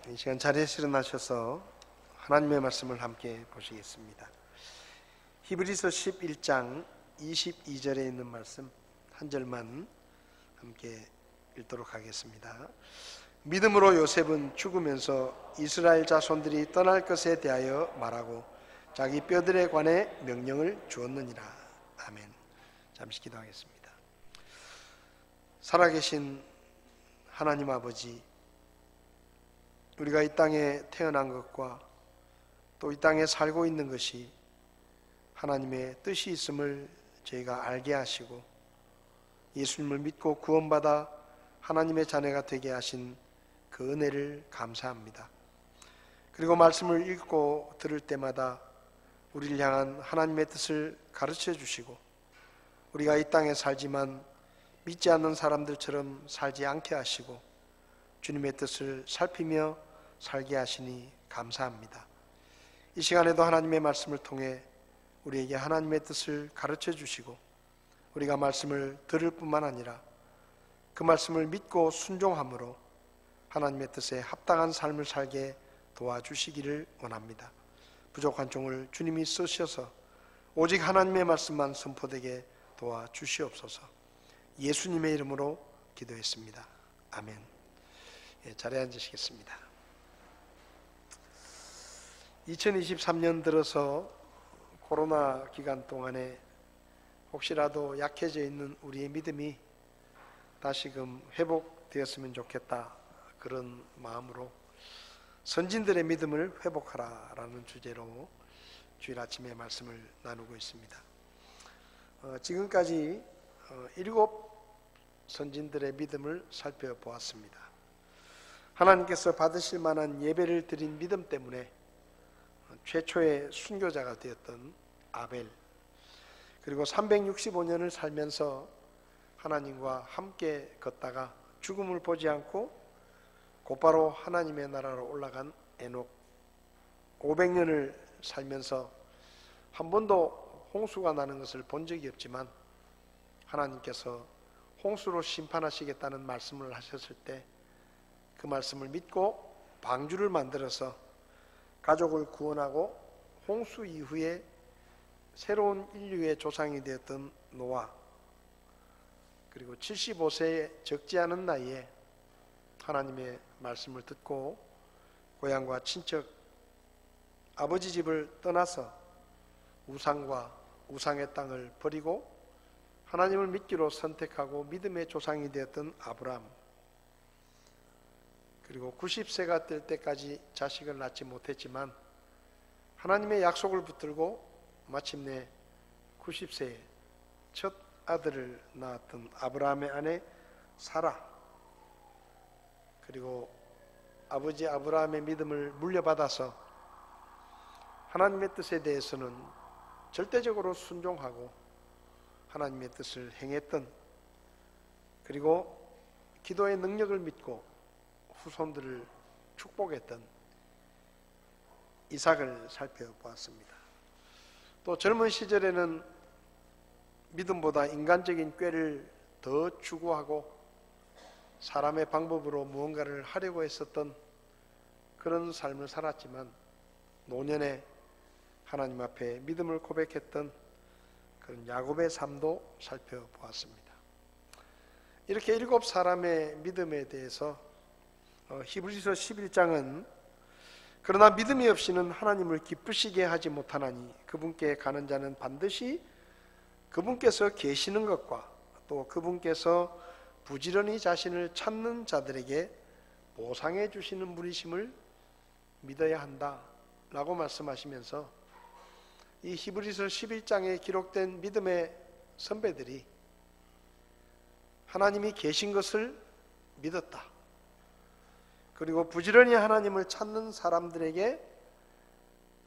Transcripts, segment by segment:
이 시간 자리에서 일어나셔서 하나님의 말씀을 함께 보시겠습니다. 히브리서 11장 22절에 있는 말씀 한 절만 함께 읽도록 하겠습니다. 믿음으로 요셉은 죽으면서 이스라엘 자손들이 떠날 것에 대하여 말하고 자기 뼈들에 관해 명령을 주었느니라. 아멘. 잠시 기도하겠습니다. 살아계신 하나님 아버지, 우리가 이 땅에 태어난 것과 또 이 땅에 살고 있는 것이 하나님의 뜻이 있음을 저희가 알게 하시고 예수님을 믿고 구원받아 하나님의 자녀가 되게 하신 그 은혜를 감사합니다. 그리고 말씀을 읽고 들을 때마다 우리를 향한 하나님의 뜻을 가르쳐 주시고 우리가 이 땅에 살지만 믿지 않는 사람들처럼 살지 않게 하시고 주님의 뜻을 살피며 살게 하시니 감사합니다. 이 시간에도 하나님의 말씀을 통해 우리에게 하나님의 뜻을 가르쳐 주시고 우리가 말씀을 들을 뿐만 아니라 그 말씀을 믿고 순종함으로 하나님의 뜻에 합당한 삶을 살게 도와주시기를 원합니다. 부족한 종을 주님이 쓰셔서 오직 하나님의 말씀만 선포되게 도와주시옵소서. 예수님의 이름으로 기도했습니다. 아멘. 자리에 앉으시겠습니다. 2023년 들어서 코로나 기간 동안에 혹시라도 약해져 있는 우리의 믿음이 다시금 회복되었으면 좋겠다, 그런 마음으로 선진들의 믿음을 회복하라라는 주제로 주일 아침에 말씀을 나누고 있습니다. 지금까지 7 선진들의 믿음을 살펴보았습니다. 하나님께서 받으실 만한 예배를 드린 믿음 때문에 최초의 순교자가 되었던 아벨, 그리고 365년을 살면서 하나님과 함께 걷다가 죽음을 보지 않고 곧바로 하나님의 나라로 올라간 에녹, 500년을 살면서 한 번도 홍수가 나는 것을 본 적이 없지만 하나님께서 홍수로 심판하시겠다는 말씀을 하셨을 때 그 말씀을 믿고 방주를 만들어서 가족을 구원하고 홍수 이후에 새로운 인류의 조상이 되었던 노아, 그리고 75세의 적지 않은 나이에 하나님의 말씀을 듣고 고향과 친척, 아버지 집을 떠나서 우상과 우상의 땅을 버리고 하나님을 믿기로 선택하고 믿음의 조상이 되었던 아브라함, 그리고 90세가 될 때까지 자식을 낳지 못했지만 하나님의 약속을 붙들고 마침내 90세에 첫 아들을 낳았던 아브라함의 아내 사라, 그리고 아버지 아브라함의 믿음을 물려받아서 하나님의 뜻에 대해서는 절대적으로 순종하고 하나님의 뜻을 행했던, 그리고 기도의 능력을 믿고 후손들을 축복했던 이삭을 살펴보았습니다. 또 젊은 시절에는 믿음보다 인간적인 꾀를 더 추구하고 사람의 방법으로 무언가를 하려고 했었던 그런 삶을 살았지만 노년에 하나님 앞에 믿음을 고백했던 그런 야곱의 삶도 살펴보았습니다. 이렇게 7 사람의 믿음에 대해서 히브리서 11장은 그러나 믿음이 없이는 하나님을 기쁘시게 하지 못하나니 그분께 가는 자는 반드시 그분께서 계시는 것과 또 그분께서 부지런히 자신을 찾는 자들에게 보상해 주시는 분이심을 믿어야 한다 라고 말씀하시면서 이 히브리서 11장에 기록된 믿음의 선배들이 하나님이 계신 것을 믿었다, 그리고 부지런히 하나님을 찾는 사람들에게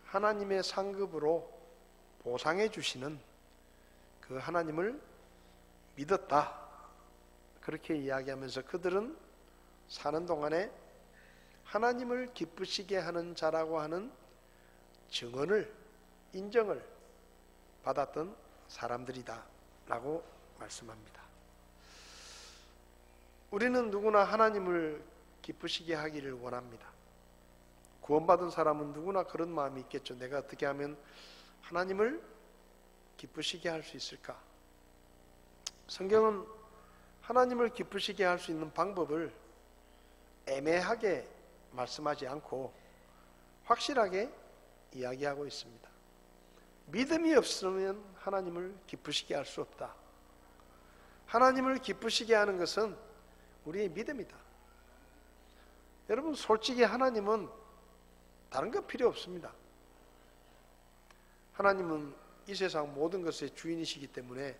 하나님의 상급으로 보상해 주시는 그 하나님을 믿었다, 그렇게 이야기하면서 그들은 사는 동안에 하나님을 기쁘시게 하는 자라고 하는 증언을, 인정을 받았던 사람들이다 라고 말씀합니다. 우리는 누구나 하나님을 기쁘시게 하기를 원합니다. 구원받은 사람은 누구나 그런 마음이 있겠죠. 내가 어떻게 하면 하나님을 기쁘시게 할 수 있을까? 성경은 하나님을 기쁘시게 할 수 있는 방법을 애매하게 말씀하지 않고 확실하게 이야기하고 있습니다. 믿음이 없으면 하나님을 기쁘시게 할 수 없다. 하나님을 기쁘시게 하는 것은 우리의 믿음이다. 여러분, 솔직히 하나님은 다른 거 필요 없습니다. 하나님은 이 세상 모든 것의 주인이시기 때문에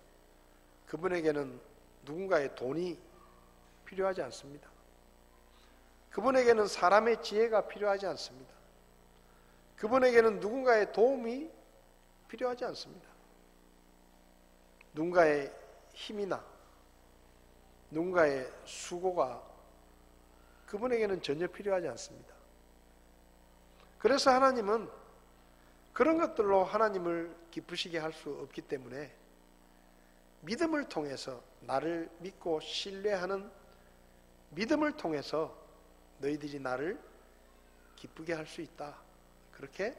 그분에게는 누군가의 돈이 필요하지 않습니다. 그분에게는 사람의 지혜가 필요하지 않습니다. 그분에게는 누군가의 도움이 필요하지 않습니다. 누군가의 힘이나 누군가의 수고가 그분에게는 전혀 필요하지 않습니다. 그래서 하나님은 그런 것들로 하나님을 기쁘시게 할 수 없기 때문에 믿음을 통해서, 나를 믿고 신뢰하는 믿음을 통해서 너희들이 나를 기쁘게 할 수 있다. 그렇게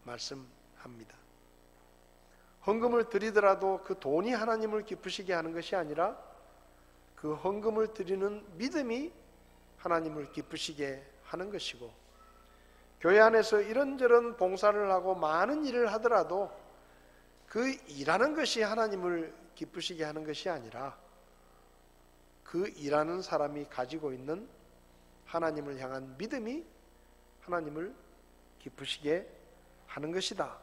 말씀합니다. 헌금을 드리더라도 그 돈이 하나님을 기쁘시게 하는 것이 아니라 그 헌금을 드리는 믿음이 하나님을 기쁘시게 하는 것이고, 교회 안에서 이런저런 봉사를 하고 많은 일을 하더라도 그 일하는 것이 하나님을 기쁘시게 하는 것이 아니라 그 일하는 사람이 가지고 있는 하나님을 향한 믿음이 하나님을 기쁘시게 하는 것이다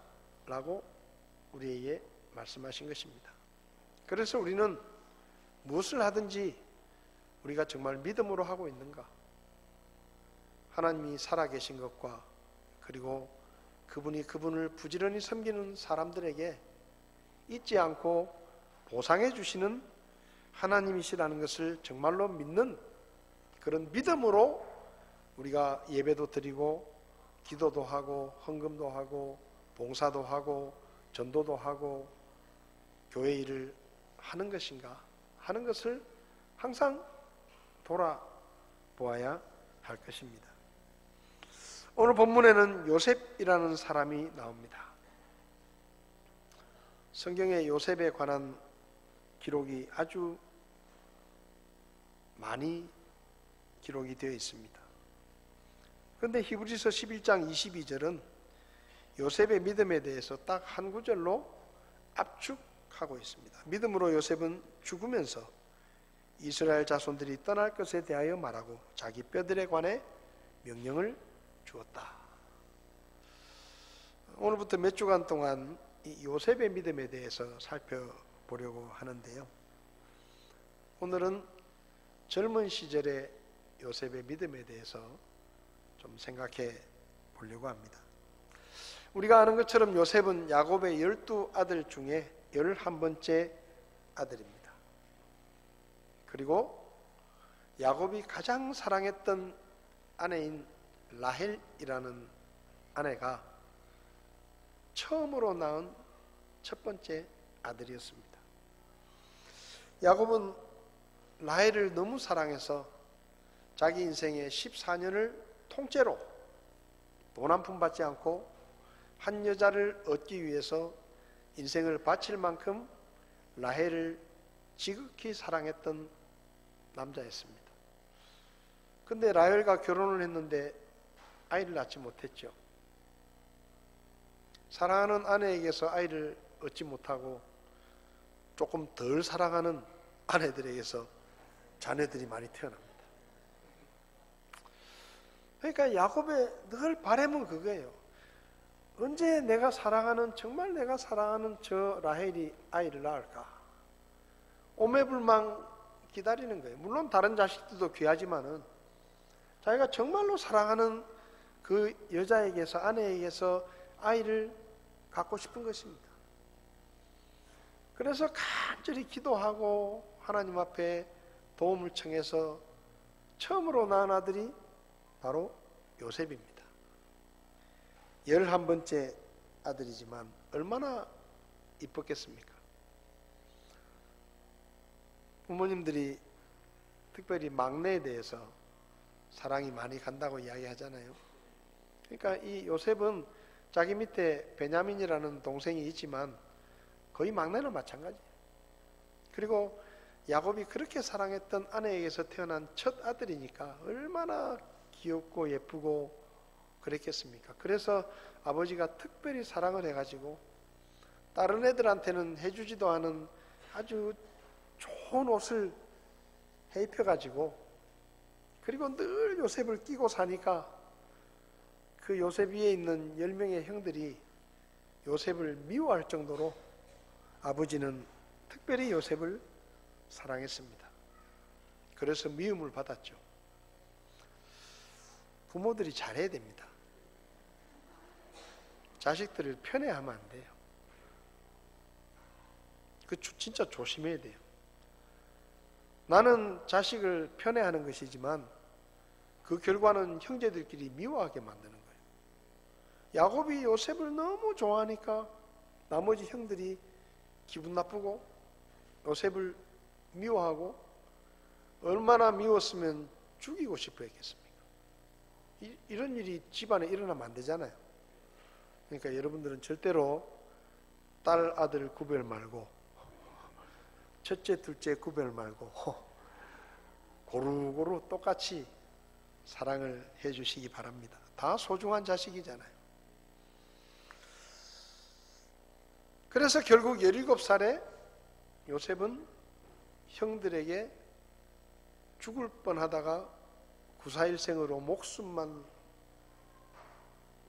라고 우리에게 말씀하신 것입니다. 그래서 우리는 무엇을 하든지 우리가 정말 믿음으로 하고 있는가, 하나님이 살아계신 것과 그리고 그분이 그분을 부지런히 섬기는 사람들에게 잊지 않고 보상해 주시는 하나님이시라는 것을 정말로 믿는 그런 믿음으로 우리가 예배도 드리고 기도도 하고 헌금도 하고 봉사도 하고 전도도 하고 교회 일을 하는 것인가 하는 것을 항상 돌아보아야 할 것입니다. 오늘 본문에는 요셉이라는 사람이 나옵니다. 성경에 요셉에 관한 기록이 아주 많이 기록이 되어 있습니다. 그런데 히브리서 11장 22절은 요셉의 믿음에 대해서 딱 한 구절로 압축하고 있습니다. 믿음으로 요셉은 죽으면서 이스라엘 자손들이 떠날 것에 대하여 말하고 자기 뼈들에 관해 명령을 주었다. 오늘부터 몇 주간 동안 이 요셉의 믿음에 대해서 살펴보려고 하는데요. 오늘은 젊은 시절의 요셉의 믿음에 대해서 좀 생각해 보려고 합니다. 우리가 아는 것처럼 요셉은 야곱의 12아들 중에 11번째 아들입니다. 그리고 야곱이 가장 사랑했던 아내인 라헬이라는 아내가 처음으로 낳은 첫 번째 아들이었습니다. 야곱은 라헬을 너무 사랑해서 자기 인생의 14년을 통째로 돈 한 푼 받지 않고 한 여자를 얻기 위해서 인생을 바칠 만큼 라헬을 지극히 사랑했던 남자였습니다. 근데 라헬과 결혼을 했는데 아이를 낳지 못했죠. 사랑하는 아내에게서 아이를 얻지 못하고 조금 덜 사랑하는 아내들에게서 자녀들이 많이 태어납니다. 그러니까 야곱의 늘 바람은 그거예요. 언제 내가 사랑하는, 정말 내가 사랑하는 저 라헬이 아이를 낳을까? 오매불망 기다리는 거예요. 물론 다른 자식들도 귀하지만은 자기가 정말로 사랑하는 그 여자에게서, 아내에게서 아이를 갖고 싶은 것입니다. 그래서 간절히 기도하고 하나님 앞에 도움을 청해서 처음으로 낳은 아들이 바로 요셉입니다. 11번째 아들이지만 얼마나 이뻤겠습니까? 부모님들이 특별히 막내에 대해서 사랑이 많이 간다고 이야기하잖아요. 그러니까 이 요셉은 자기 밑에 베냐민이라는 동생이 있지만 거의 막내는 마찬가지예요. 그리고 야곱이 그렇게 사랑했던 아내에게서 태어난 첫 아들이니까 얼마나 귀엽고 예쁘고 그랬겠습니까? 그래서 아버지가 특별히 사랑을 해가지고 다른 애들한테는 해주지도 않은 아주 좋은 옷을 해 입혀가지고, 그리고 늘 요셉을 끼고 사니까 그 요셉 위에 있는 10명의 형들이 요셉을 미워할 정도로 아버지는 특별히 요셉을 사랑했습니다. 그래서 미움을 받았죠. 부모들이 잘해야 됩니다. 자식들을 편애하면 안 돼요. 그 진짜 조심해야 돼요. 나는 자식을 편애하는 것이지만 그 결과는 형제들끼리 미워하게 만드는 거예요. 야곱이 요셉을 너무 좋아하니까 나머지 형들이 기분 나쁘고 요셉을 미워하고, 얼마나 미웠으면 죽이고 싶어 했겠습니까? 이런 일이 집안에 일어나면 안 되잖아요. 그러니까 여러분들은 절대로 딸 아들 구별 말고 첫째 둘째 구별 말고 고루고루 똑같이 사랑을 해 주시기 바랍니다. 다 소중한 자식이잖아요. 그래서 결국 17살에 요셉은 형들에게 죽을 뻔하다가 구사일생으로 목숨만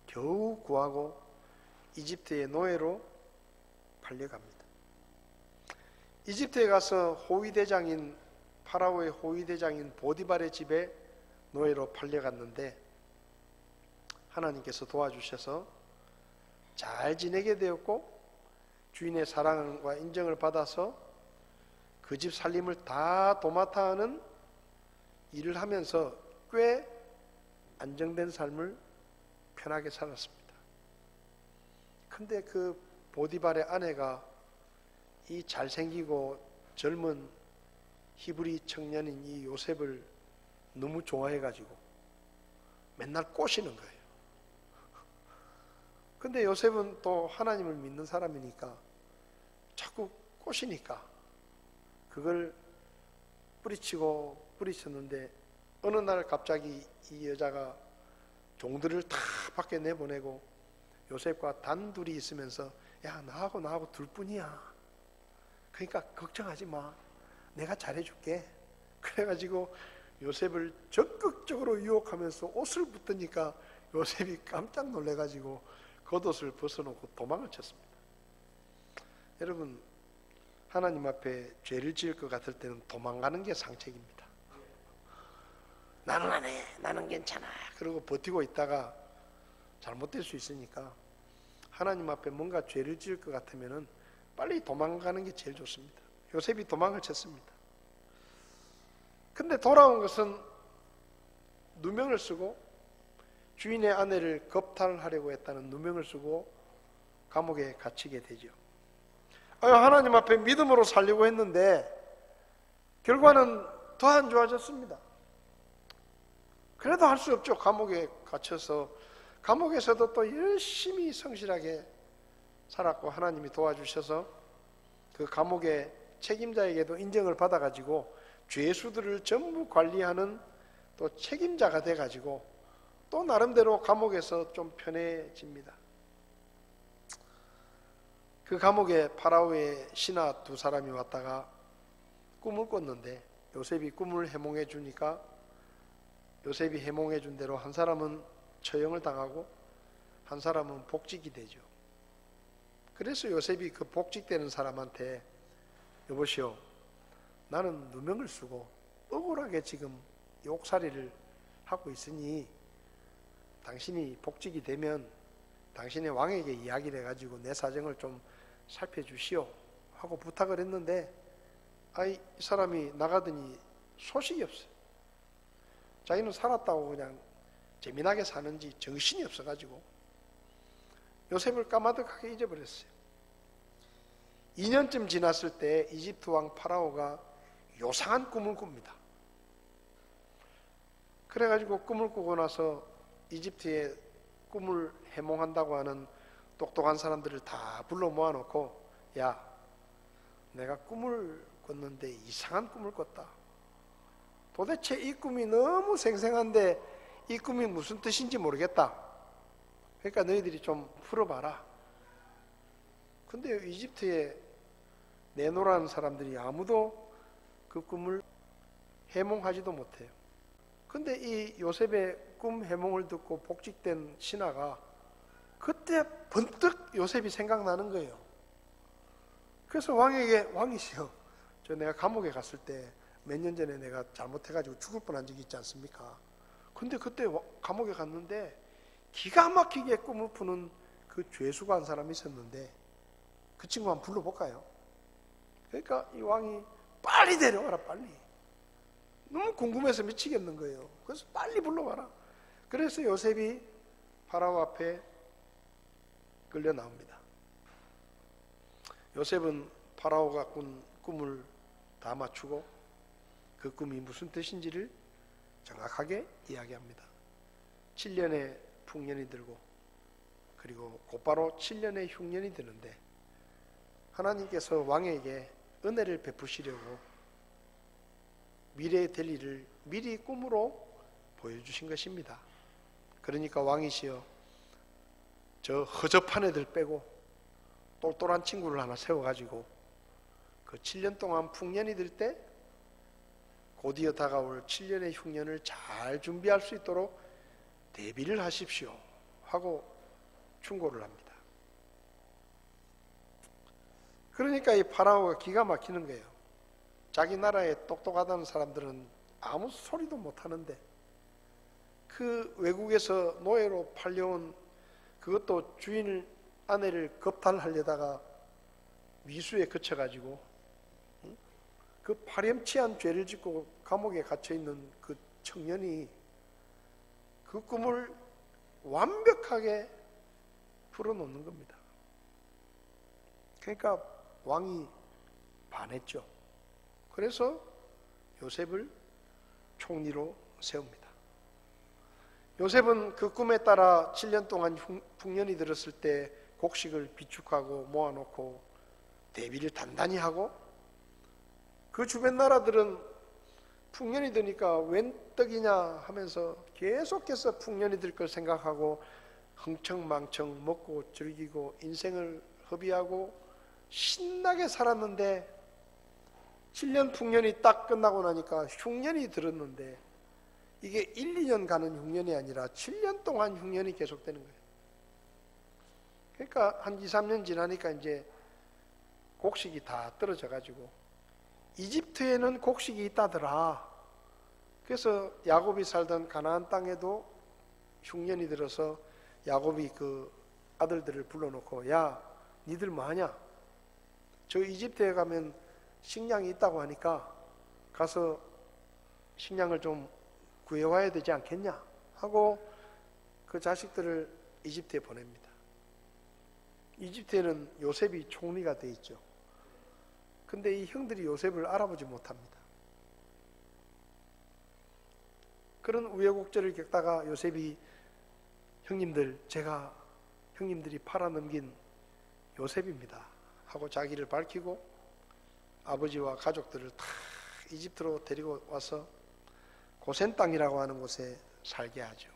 겨우 구하고 이집트의 노예로 팔려갑니다. 이집트에 가서 호위대장인 파라오의 호위대장인 보디발의 집에 노예로 팔려갔는데 하나님께서 도와주셔서 잘 지내게 되었고, 주인의 사랑과 인정을 받아서 그 집 살림을 다 도맡아 하는 일을 하면서 꽤 안정된 삶을 편하게 살았습니다. 근데 그 보디발의 아내가 이 잘생기고 젊은 히브리 청년인 이 요셉을 너무 좋아해가지고 맨날 꼬시는 거예요. 근데 요셉은 또 하나님을 믿는 사람이니까 자꾸 꼬시니까 그걸 뿌리쳤는데 어느 날 갑자기 이 여자가 종들을 다 밖에 내보내고 요셉과 단둘이 있으면서, 야, 나하고 둘뿐이야. 그러니까 걱정하지 마. 내가 잘해줄게. 그래가지고 요셉을 적극적으로 유혹하면서 옷을 붙으니까 요셉이 깜짝 놀래가지고 겉옷을 벗어놓고 도망을 쳤습니다. 여러분, 하나님 앞에 죄를 지을 것 같을 때는 도망가는 게 상책입니다. 나는 안 해, 나는 괜찮아, 그러고 버티고 있다가 잘못될 수 있으니까 하나님 앞에 뭔가 죄를 지을 것 같으면 빨리 도망가는 게 제일 좋습니다. 요셉이 도망을 쳤습니다. 근데 돌아온 것은 누명을 쓰고, 주인의 아내를 겁탈하려고 했다는 누명을 쓰고 감옥에 갇히게 되죠. 하나님 앞에 믿음으로 살려고 했는데 결과는 더 안 좋아졌습니다. 그래도 할 수 없죠. 감옥에 갇혀서 감옥에서도 또 열심히 성실하게 살았고, 하나님이 도와주셔서 그 감옥의 책임자에게도 인정을 받아가지고 죄수들을 전부 관리하는 또 책임자가 돼가지고 또 나름대로 감옥에서 좀 편해집니다. 그 감옥에 파라오의 신하 2사람이 왔다가 꿈을 꿨는데 요셉이 꿈을 해몽해 주니까 요셉이 해몽해 준 대로 한 사람은 처형을 당하고 한 사람은 복직이 되죠. 그래서 요셉이 그 복직되는 사람한테, 여보시오, 나는 누명을 쓰고 억울하게 지금 욕살이를 하고 있으니 당신이 복직이 되면 당신의 왕에게 이야기를 해가지고 내 사정을 좀 살펴주시오 하고 부탁을 했는데, 이 사람이 나가더니 소식이 없어요. 자기는 살았다고 그냥 재미나게 사는지 정신이 없어가지고 요셉을 까마득하게 잊어버렸어요. 2년쯤 지났을 때 이집트 왕 파라오가 요상한 꿈을 꿉니다. 그래가지고 꿈을 꾸고 나서 이집트의 꿈을 해몽한다고 하는 똑똑한 사람들을 다 불러 모아놓고, 야, 내가 꿈을 꿨는데 이상한 꿈을 꿨다. 도대체 이 꿈이 너무 생생한데 이 꿈이 무슨 뜻인지 모르겠다. 그러니까 너희들이 좀 풀어봐라. 근데 이집트에 내노라는 사람들이 아무도 그 꿈을 해몽하지도 못해요. 근데 이 요셉의 꿈 해몽을 듣고 복직된 신하가 그때 번뜩 요셉이 생각나는 거예요. 그래서 왕에게, 왕이시여, 저 내가 감옥에 갔을 때 몇 년 전에 내가 잘못해가지고 죽을 뻔한 적이 있지 않습니까? 근데 그때 감옥에 갔는데 기가 막히게 꿈을 푸는 그 죄수가 한 사람이 있었는데 그 친구 한번 불러볼까요? 그러니까 이 왕이 빨리 데려와라, 빨리. 너무 궁금해서 미치겠는 거예요. 그래서 빨리 불러와라. 그래서 요셉이 파라오 앞에 끌려 나옵니다. 요셉은 파라오가 꾼 꿈을 다 맞추고 그 꿈이 무슨 뜻인지를 정확하게 이야기합니다. 7년의 풍년이 들고 그리고 곧바로 7년의 흉년이 드는데 하나님께서 왕에게 은혜를 베푸시려고 미래에 될 일을 미리 꿈으로 보여주신 것입니다. 그러니까 왕이시여, 저 허접한 애들 빼고 똘똘한 친구를 하나 세워가지고 그 7년 동안 풍년이 들 때 곧이어 다가올 7년의 흉년을 잘 준비할 수 있도록 대비를 하십시오 하고 충고를 합니다. 그러니까 이 파라오가 기가 막히는 거예요. 자기 나라에 똑똑하다는 사람들은 아무 소리도 못하는데 그 외국에서 노예로 팔려온, 그것도 주인 아내를 겁탈하려다가 미수에 그쳐가지고 그 파렴치한 죄를 짓고 감옥에 갇혀있는 그 청년이 그 꿈을 완벽하게 풀어놓는 겁니다. 그러니까 왕이 반했죠. 그래서 요셉을 총리로 세웁니다. 요셉은 그 꿈에 따라 7년 동안 풍년이 들었을 때 곡식을 비축하고 모아놓고 대비를 단단히 하고, 그 주변 나라들은 풍년이 드니까 웬 떡이냐 하면서 계속해서 풍년이 들 걸 생각하고 흥청망청 먹고 즐기고 인생을 허비하고 신나게 살았는데 7년 풍년이 딱 끝나고 나니까 흉년이 들었는데 이게 1, 2년 가는 흉년이 아니라 7년 동안 흉년이 계속되는 거예요. 그러니까 한 2, 3년 지나니까 이제 곡식이 다 떨어져 가지고 이집트에는 곡식이 있다더라. 그래서 야곱이 살던 가나안 땅에도 흉년이 들어서 야곱이 그 아들들을 불러놓고, 야, 니들 뭐하냐? 저 이집트에 가면 식량이 있다고 하니까 가서 식량을 좀 구해와야 되지 않겠냐? 하고 그 자식들을 이집트에 보냅니다. 이집트에는 요셉이 총리가 돼 있죠. 근데 이 형들이 요셉을 알아보지 못합니다. 그런 우여곡절을 겪다가 요셉이, 형님들, 제가 형님들이 팔아넘긴 요셉입니다 하고 자기를 밝히고 아버지와 가족들을 다 이집트로 데리고 와서 고센 땅이라고 하는 곳에 살게 하죠.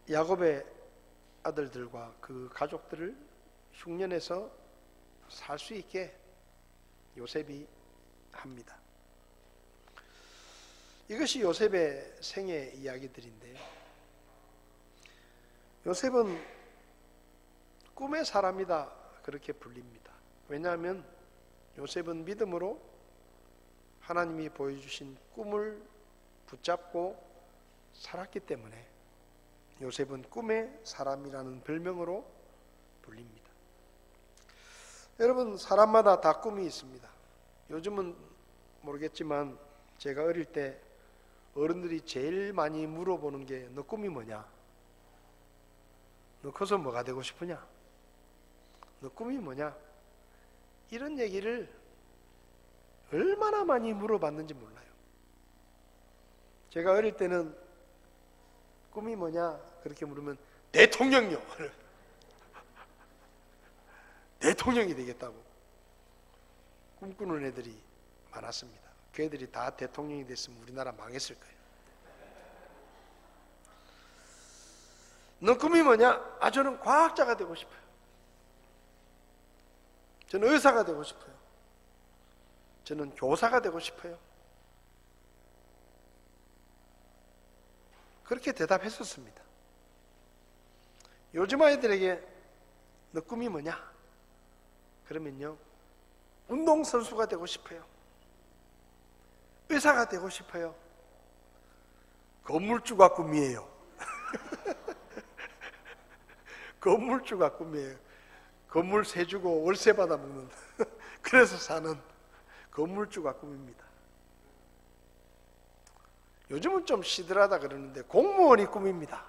야곱의 아들들과 그 가족들을 흉년에서 살 수 있게 요셉이 합니다. 이것이 요셉의 생애 이야기들인데, 요셉은 꿈의 사람이다 그렇게 불립니다. 왜냐하면 요셉은 믿음으로 하나님이 보여주신 꿈을 붙잡고 살았기 때문에 요셉은 꿈의 사람이라는 별명으로 불립니다. 여러분, 사람마다 다 꿈이 있습니다. 요즘은 모르겠지만 제가 어릴 때 어른들이 제일 많이 물어보는 게, 너 꿈이 뭐냐? 너 커서 뭐가 되고 싶으냐? 너 꿈이 뭐냐? 이런 얘기를 얼마나 많이 물어봤는지 몰라요. 제가 어릴 때는 꿈이 뭐냐 그렇게 물으면 대통령요. 대통령이 되겠다고 꿈꾸는 애들이 많았습니다. 그 애들이 다 대통령이 됐으면 우리나라 망했을 거예요. 너 꿈이 뭐냐? 아, 저는 과학자가 되고 싶어요. 저는 의사가 되고 싶어요. 저는 교사가 되고 싶어요. 그렇게 대답했었습니다. 요즘 아이들에게 너 꿈이 뭐냐? 그러면요, 운동선수가 되고 싶어요. 의사가 되고 싶어요. 건물주가 꿈이에요. 건물주가 꿈이에요. 건물 세 주고 월세 받아 먹는 그래서 사는 건물주가 꿈입니다. 요즘은 좀 시들하다 그러는데 공무원이 꿈입니다.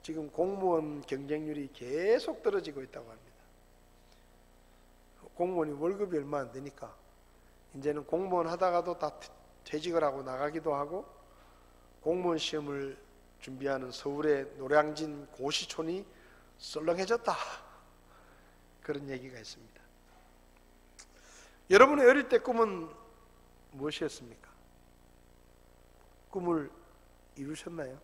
지금 공무원 경쟁률이 계속 떨어지고 있다고 합니다. 공무원이 월급이 얼마 안 되니까 이제는 공무원 하다가도 다 퇴직을 하고 나가기도 하고, 공무원 시험을 준비하는 서울의 노량진 고시촌이 썰렁해졌다, 그런 얘기가 있습니다. 여러분의 어릴 때 꿈은 무엇이었습니까? 꿈을 이루셨나요?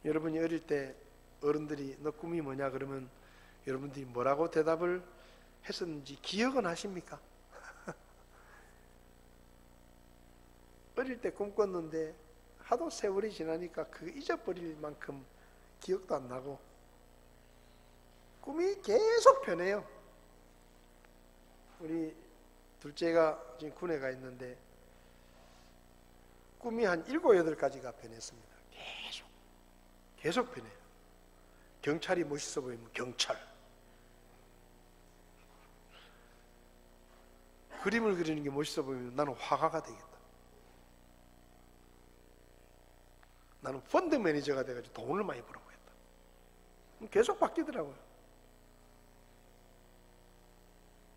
여러분이 어릴 때 어른들이 너 꿈이 뭐냐 그러면 여러분들이 뭐라고 대답을 했었는지 기억은 하십니까? 어릴 때 꿈꿨는데 하도 세월이 지나니까 그 잊어버릴 만큼 기억도 안 나고 꿈이 계속 변해요. 우리 둘째가 지금 군에 가 있는데 꿈이 한 7, 8가지가 변했습니다. 계속 변해요. 경찰이 멋있어 보이면 경찰, 그림을 그리는 게 멋있어 보이면 나는 화가가 되겠다, 나는 펀드 매니저가 돼가지고 돈을 많이 벌어보겠다. 계속 바뀌더라고요.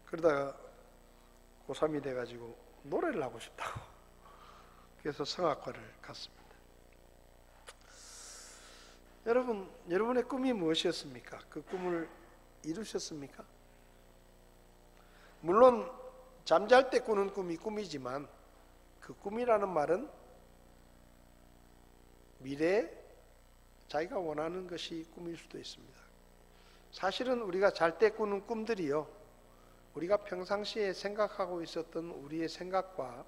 그러다가 고3이 돼가지고 노래를 하고 싶다고 그래서 성악과를 갔습니다. 여러분, 여러분의 꿈이 무엇이었습니까? 그 꿈을 이루셨습니까? 물론 잠잘 때 꾸는 꿈이 꿈이지만 그 꿈이라는 말은 미래에 자기가 원하는 것이 꿈일 수도 있습니다. 사실은 우리가 잘 때 꾸는 꿈들이요, 우리가 평상시에 생각하고 있었던 우리의 생각과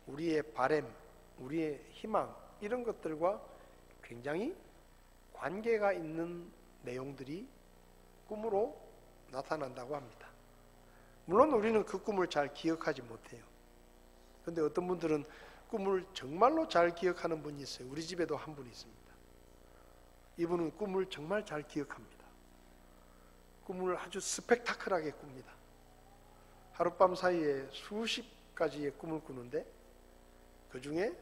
우리의 바람, 우리의 희망, 이런 것들과 굉장히 관계가 있는 내용들이 꿈으로 나타난다고 합니다. 물론 우리는 그 꿈을 잘 기억하지 못해요. 그런데 어떤 분들은 꿈을 정말로 잘 기억하는 분이 있어요. 우리 집에도 한 분 있습니다. 이분은 꿈을 정말 잘 기억합니다. 꿈을 아주 스펙타클하게 꿉니다. 하룻밤 사이에 수십 가지의 꿈을 꾸는데 그 중에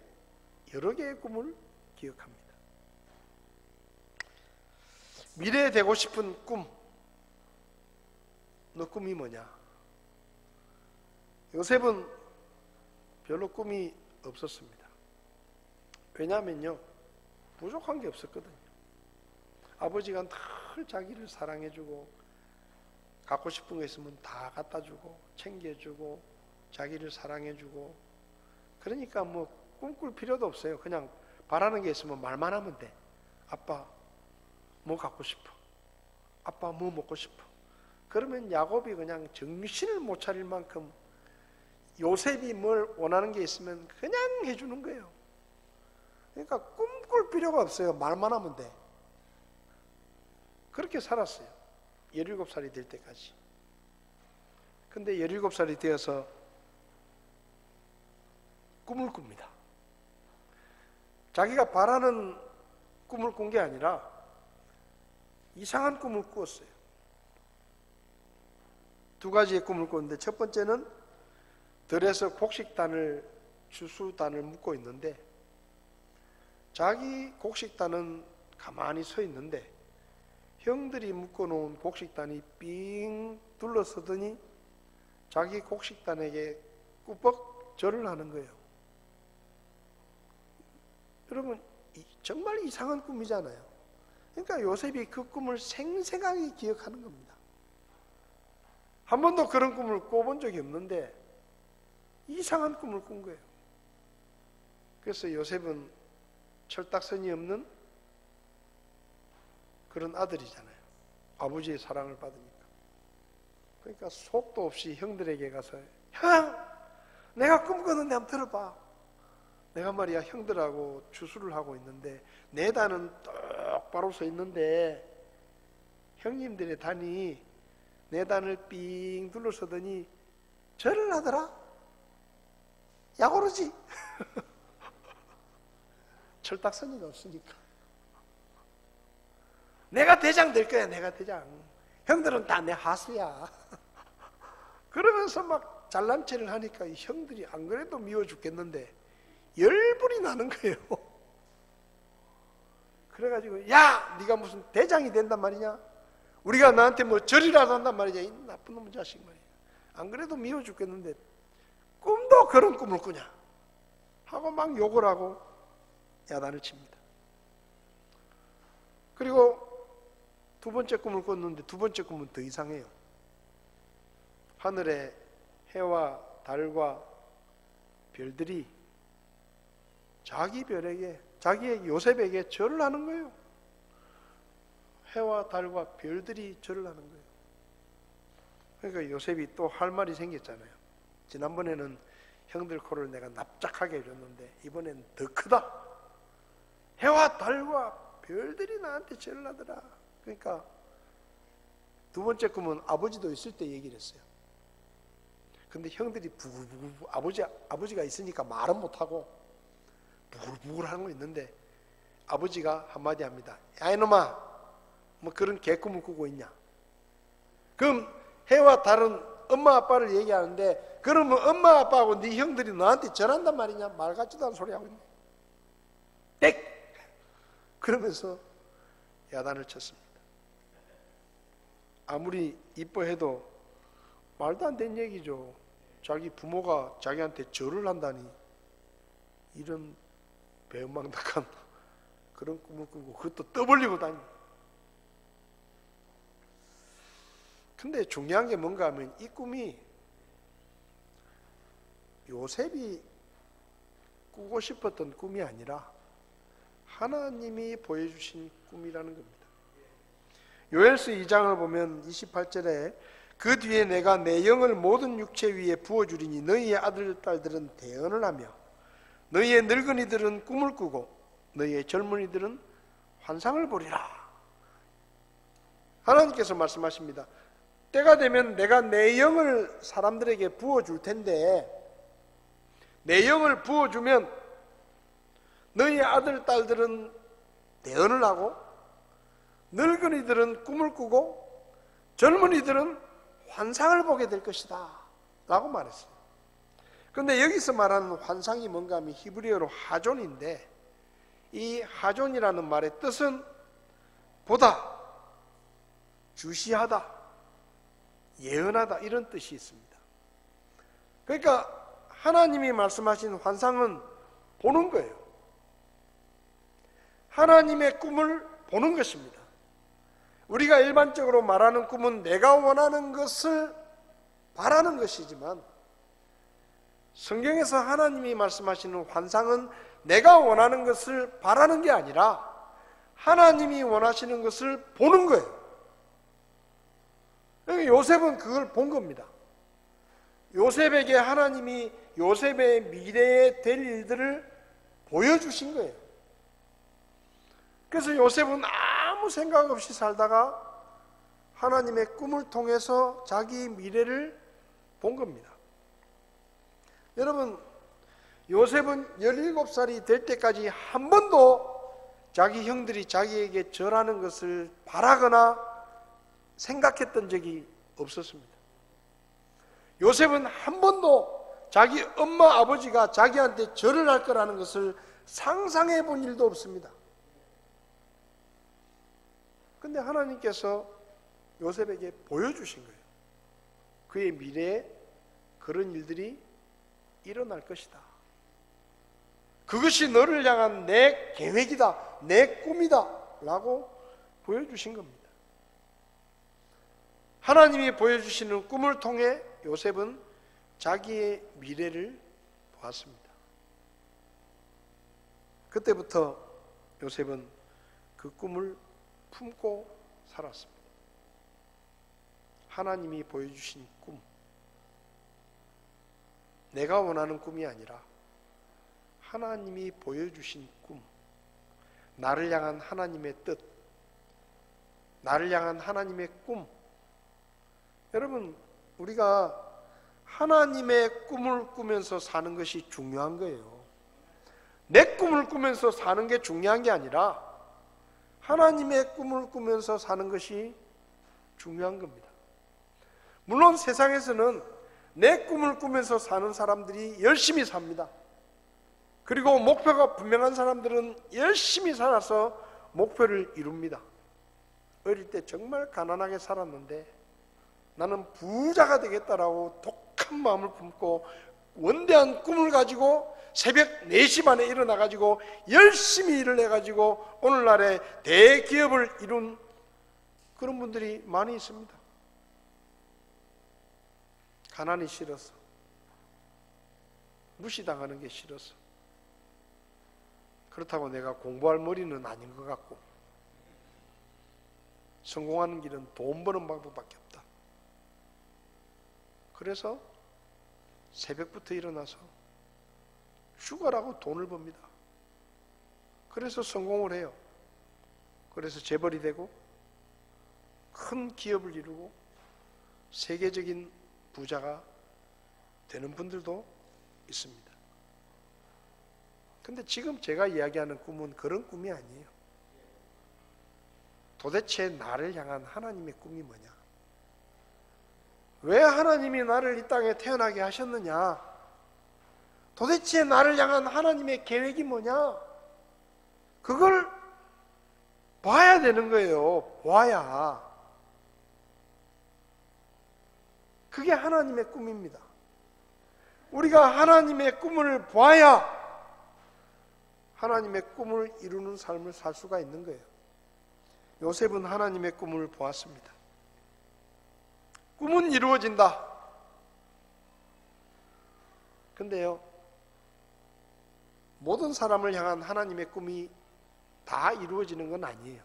여러 개의 꿈을 기억합니다. 미래에 되고 싶은 꿈, 너 꿈이 뭐냐? 요셉은 별로 꿈이 없었습니다. 왜냐하면요, 부족한 게 없었거든요. 아버지가 늘 자기를 사랑해주고 갖고 싶은 거 있으면 다 갖다주고 챙겨주고 자기를 사랑해주고, 그러니까 뭐 꿈꿀 필요도 없어요. 그냥 바라는 게 있으면 말만 하면 돼. 아빠 뭐 갖고 싶어, 아빠 뭐 먹고 싶어. 그러면 야곱이 그냥 정신을 못 차릴 만큼 요셉이 뭘 원하는 게 있으면 그냥 해주는 거예요. 그러니까 꿈꿀 필요가 없어요. 말만 하면 돼. 그렇게 살았어요. 17살이 될 때까지. 근데 17살이 되어서 꿈을 꿉니다. 자기가 바라는 꿈을 꾼 게 아니라 이상한 꿈을 꾸었어요. 2가지의 꿈을 꿨는데, 첫 번째는 들에서 곡식단을, 추수단을 묶고 있는데 자기 곡식단은 가만히 서 있는데 형들이 묶어놓은 곡식단이 삥 둘러서더니 자기 곡식단에게 꾸벅 절을 하는 거예요. 여러분, 정말 이상한 꿈이잖아요. 그러니까 요셉이 그 꿈을 생생하게 기억하는 겁니다. 한 번도 그런 꿈을 꿔본 적이 없는데 이상한 꿈을 꾼 거예요. 그래서 요셉은 철딱선이 없는 그런 아들이잖아요. 아버지의 사랑을 받으니까. 그러니까 속도 없이 형들에게 가서, 형! 내가 꿈 꿨는데 한번 들어봐. 내가 말이야 형들하고 주술을 하고 있는데 내 단은 똑바로 서 있는데 형님들의 단이 내 단을 삥 둘러서더니 절을 하더라. 야고르지. 철딱선이가 없으니까. 내가 대장 될 거야. 내가 대장. 형들은 다 내 하수야. 그러면서 막 잘난 체를 하니까 이 형들이 안 그래도 미워 죽겠는데 열불이 나는 거예요. 그래가지고, 야, 네가 무슨 대장이 된단 말이냐? 우리가 너한테 뭐 절이라도 한단 말이냐? 이 나쁜 놈의 자식 말이야. 안 그래도 미워 죽겠는데 꿈도 그런 꿈을 꾸냐? 하고 막 욕을 하고 야단을 칩니다. 그리고 두 번째 꿈을 꿨는데 두 번째 꿈은 더 이상해요. 하늘에 해와 달과 별들이 자기 별에게, 자기의 요셉에게 절을 하는 거예요. 해와 달과 별들이 절을 하는 거예요. 그러니까 요셉이 또 할 말이 생겼잖아요. 지난번에는 형들 코를 내가 납작하게 해줬는데 이번엔 더 크다. 해와 달과 별들이 나한테 절을 하더라. 그러니까 두 번째 꿈은 아버지도 있을 때 얘기를 했어요. 근데 형들이 부글부글, 아버지가 있으니까 말은 못하고 부글부글 하는 거 있는데 아버지가 한마디 합니다. 야 이놈아, 뭐 그런 개꿈을 꾸고 있냐? 그럼 해와 달은 엄마 아빠를 얘기하는데 그러면 엄마 아빠하고 네 형들이 너한테 절한단 말이냐? 말 같지도 않은 소리 하고 있네. 땡! 그러면서 야단을 쳤습니다. 아무리 이뻐해도 말도 안 되는 얘기죠. 자기 부모가 자기한테 절을 한다니, 이런 배은망덕한 그런 꿈을 꾸고 그것도 떠벌리고 다니고. 근데 중요한 게 뭔가 하면 이 꿈이 요셉이 꾸고 싶었던 꿈이 아니라 하나님이 보여주신 꿈이라는 겁니다. 요엘서 2장을 보면 28절에 그 뒤에 내가 내 영을 모든 육체 위에 부어주리니 너희의 아들 딸들은 대언을 하며 너희의 늙은이들은 꿈을 꾸고 너희의 젊은이들은 환상을 보리라. 하나님께서 말씀하십니다. 때가 되면 내가 내 영을 사람들에게 부어줄 텐데 내 영을 부어주면 너희의 아들 딸들은 대언을 하고 늙은이들은 꿈을 꾸고 젊은이들은 환상을 보게 될 것이다 라고 말했어요. 그런데 여기서 말하는 환상이 뭔가 하면 히브리어로 하존인데 이 하존이라는 말의 뜻은 보다, 주시하다, 예언하다 이런 뜻이 있습니다. 그러니까 하나님이 말씀하신 환상은 보는 거예요. 하나님의 꿈을 보는 것입니다. 우리가 일반적으로 말하는 꿈은 내가 원하는 것을 바라는 것이지만 성경에서 하나님이 말씀하시는 환상은 내가 원하는 것을 바라는 게 아니라 하나님이 원하시는 것을 보는 거예요. 요셉은 그걸 본 겁니다. 요셉에게 하나님이 요셉의 미래에 될 일들을 보여주신 거예요. 그래서 요셉은 아무 생각 없이 살다가 하나님의 꿈을 통해서 자기 미래를 본 겁니다. 여러분, 요셉은 17살이 될 때까지 한 번도 자기 형들이 자기에게 절하는 것을 바라거나 생각했던 적이 없었습니다. 요셉은 한 번도 자기 엄마 아버지가 자기한테 절을 할 거라는 것을 상상해 본 일도 없습니다. 근데 하나님께서 요셉에게 보여주신 거예요. 그의 미래에 그런 일들이 일어날 것이다. 그것이 너를 향한 내 계획이다, 내 꿈이다 라고 보여주신 겁니다. 하나님이 보여주시는 꿈을 통해 요셉은 자기의 미래를 보았습니다. 그때부터 요셉은 그 꿈을 품고 살았습니다. 하나님이 보여주신 꿈, 내가 원하는 꿈이 아니라 하나님이 보여주신 꿈, 나를 향한 하나님의 뜻, 나를 향한 하나님의 꿈. 여러분, 우리가 하나님의 꿈을 꾸면서 사는 것이 중요한 거예요. 내 꿈을 꾸면서 사는 게 중요한 게 아니라 하나님의 꿈을 꾸면서 사는 것이 중요한 겁니다. 물론 세상에서는 내 꿈을 꾸면서 사는 사람들이 열심히 삽니다. 그리고 목표가 분명한 사람들은 열심히 살아서 목표를 이룹니다. 어릴 때 정말 가난하게 살았는데 나는 부자가 되겠다라고 독한 마음을 품고 원대한 꿈을 가지고 새벽 4시 반에 일어나가지고 열심히 일을 해가지고 오늘날의 대기업을 이룬 그런 분들이 많이 있습니다. 가난이 싫어서, 무시당하는 게 싫어서. 그렇다고 내가 공부할 머리는 아닌 것 같고, 성공하는 길은 돈 버는 방법밖에 없다. 그래서 새벽부터 일어나서 휴가라고 돈을 법니다. 그래서 성공을 해요. 그래서 재벌이 되고 큰 기업을 이루고 세계적인 부자가 되는 분들도 있습니다. 근데 지금 제가 이야기하는 꿈은 그런 꿈이 아니에요. 도대체 나를 향한 하나님의 꿈이 뭐냐? 왜 하나님이 나를 이 땅에 태어나게 하셨느냐? 도대체 나를 향한 하나님의 계획이 뭐냐? 그걸 봐야 되는 거예요. 봐야. 그게 하나님의 꿈입니다. 우리가 하나님의 꿈을 봐야 하나님의 꿈을 이루는 삶을 살 수가 있는 거예요. 요셉은 하나님의 꿈을 보았습니다. 꿈은 이루어진다. 근데요, 모든 사람을 향한 하나님의 꿈이 다 이루어지는 건 아니에요.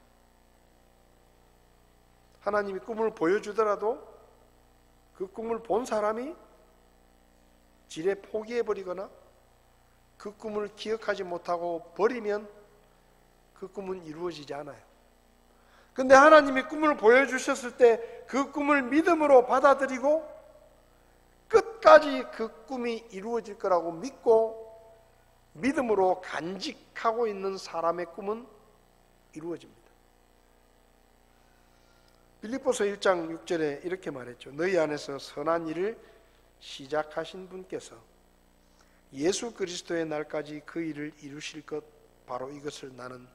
하나님이 꿈을 보여주더라도 그 꿈을 본 사람이 지레 포기해버리거나 그 꿈을 기억하지 못하고 버리면 그 꿈은 이루어지지 않아요. 근데 하나님이 꿈을 보여주셨을 때 그 꿈을 믿음으로 받아들이고 끝까지 그 꿈이 이루어질 거라고 믿고 믿음으로 간직하고 있는 사람의 꿈은 이루어집니다. 빌립보서 1장 6절에 이렇게 말했죠. 너희 안에서 선한 일을 시작하신 분께서 예수 그리스도의 날까지 그 일을 이루실 것, 바로 이것을 나는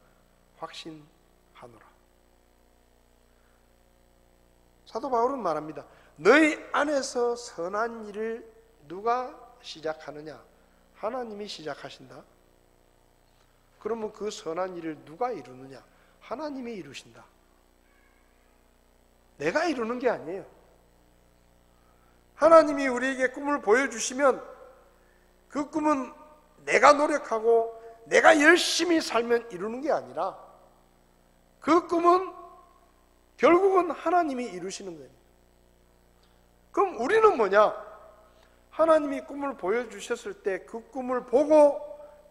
확신하노라. 사도 바울은 말합니다. 너희 안에서 선한 일을 누가 시작하느냐? 하나님이 시작하신다. 그러면 그 선한 일을 누가 이루느냐? 하나님이 이루신다. 내가 이루는 게 아니에요. 하나님이 우리에게 꿈을 보여주시면 그 꿈은 내가 노력하고 내가 열심히 살면 이루는 게 아니라 그 꿈은 결국은 하나님이 이루시는 거예요. 그럼 우리는 뭐냐? 하나님이 꿈을 보여주셨을 때 그 꿈을 보고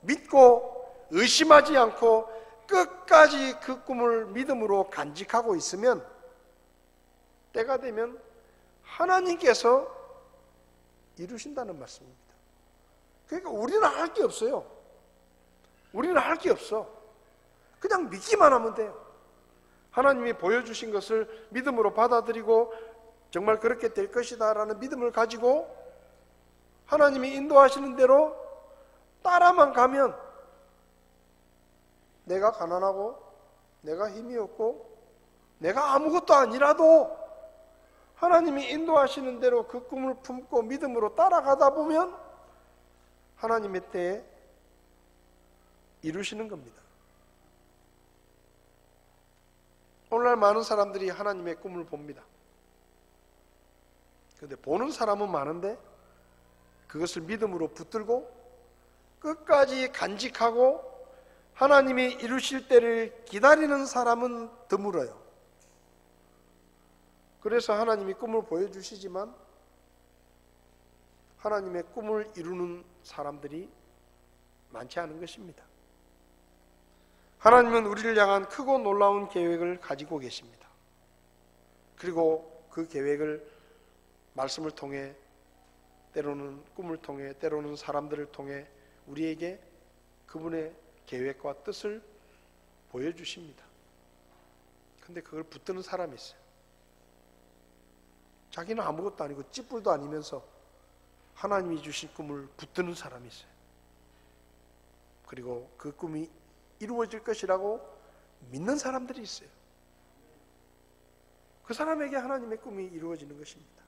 믿고 의심하지 않고 끝까지 그 꿈을 믿음으로 간직하고 있으면 때가 되면 하나님께서 이루신다는 말씀입니다. 그러니까 우리는 할 게 없어요. 우리는 할 게 없어. 그냥 믿기만 하면 돼요. 하나님이 보여주신 것을 믿음으로 받아들이고 정말 그렇게 될 것이다 라는 믿음을 가지고 하나님이 인도하시는 대로 따라만 가면 내가 가난하고 내가 힘이 없고 내가 아무것도 아니라도 하나님이 인도하시는 대로 그 꿈을 품고 믿음으로 따라가다 보면 하나님의 때에 이루시는 겁니다. 오늘날 많은 사람들이 하나님의 꿈을 봅니다. 그런데 보는 사람은 많은데 그것을 믿음으로 붙들고 끝까지 간직하고 하나님이 이루실 때를 기다리는 사람은 드물어요. 그래서 하나님이 꿈을 보여주시지만 하나님의 꿈을 이루는 사람들이 많지 않은 것입니다. 하나님은 우리를 향한 크고 놀라운 계획을 가지고 계십니다. 그리고 그 계획을 말씀을 통해, 때로는 꿈을 통해, 때로는 사람들을 통해 우리에게 그분의 계획과 뜻을 보여주십니다. 근데 그걸 붙드는 사람이 있어요. 자기는 아무것도 아니고 찌뿔도 아니면서 하나님이 주신 꿈을 붙드는 사람이 있어요. 그리고 그 꿈이 이루어질 것이라고 믿는 사람들이 있어요. 그 사람에게 하나님의 꿈이 이루어지는 것입니다.